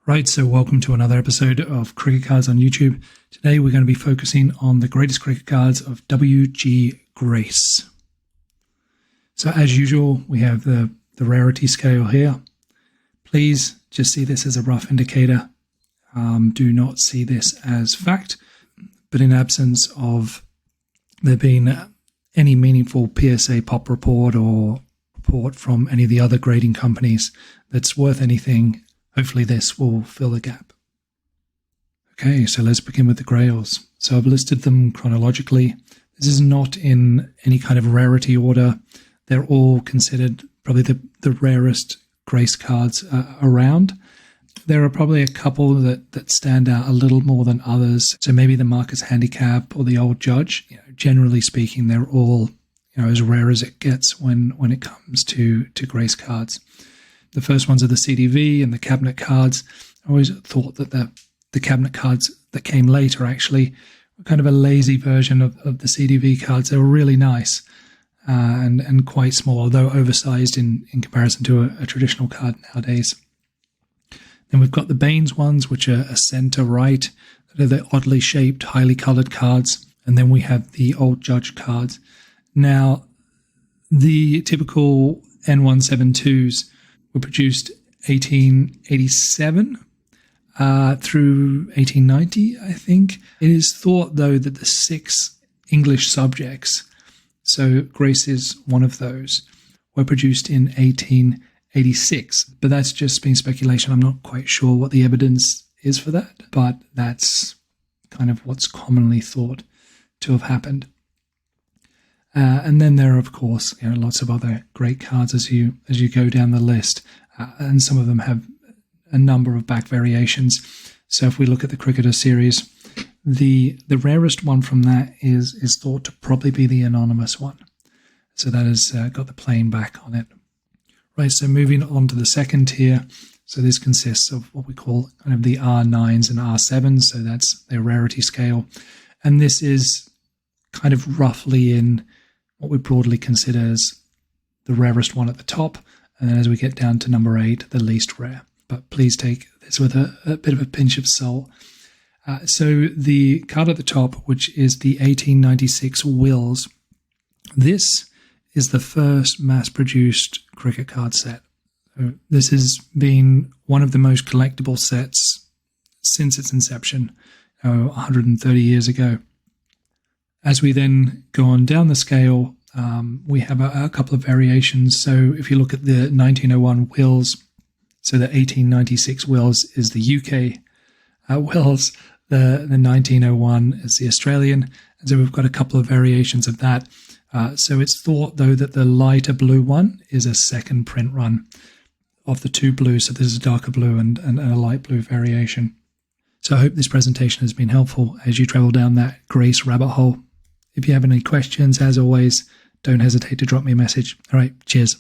Right, so welcome to another episode of Cricket Cards on YouTube. Today we're going to be focusing on the greatest cricket cards of W.G. Grace. So as usual, we have the rarity scale here. Please just see this as a rough indicator. Do not see this as fact. But in absence of there being any meaningful PSA pop report or report from any of the other grading companies that's worth anything, hopefully this will fill the gap. Okay, so let's begin with the grails. So I've listed them chronologically. This is not in any kind of rarity order. They're all considered probably the rarest Grace cards around. There are probably a couple that stand out a little more than others. So maybe the Marcus Handicap or the Old Judge. Generally speaking, they're all as rare as it gets when it comes to Grace cards. The first ones are the CDV and the Cabinet Cards. I always thought that the Cabinet Cards that came later actually were kind of a lazy version of the CDV cards. They were really nice and quite small, although oversized in comparison to a traditional card nowadays. Then we've got the Baines ones, which are a center right. They're the oddly shaped, highly colored cards. And then we have the Old Judge cards. Now, the typical N172s were produced 1887 through 1890, I think. It is thought, though, that the 6 English subjects, so Grace is one of those, were produced in 1886. But that's just been speculation. I'm not quite sure what the evidence is for that, but that's kind of what's commonly thought to have happened. And then there are, of course, lots of other great cards as you go down the list, and some of them have a number of back variations. So if we look at the Cricketer series, the rarest one from that is thought to probably be the anonymous one. So that has got the plain back on it. Right, so moving on to the second tier. So this consists of what we call kind of the R9s and R7s. So that's their rarity scale. And this is kind of roughly in what we broadly consider as the rarest one at the top, and then as we get down to number 8, the least rare. But please take this with a bit of a pinch of salt. So the card at the top, which is the 1896 Wills, this is the first mass-produced cricket card set. So this has been one of the most collectible sets since its inception, 130 years ago. As we then go on down the scale, we have a couple of variations. So if you look at the 1901 Wills, so the 1896 Wills is the UK Wills, the 1901 is the Australian, and so we've got a couple of variations of that. So it's thought, though, that the lighter blue one is a second print run of the two blues. So this is a darker blue and a light blue variation. So I hope this presentation has been helpful as you travel down that Grace rabbit hole. If you have any questions, as always, don't hesitate to drop me a message. All right, cheers.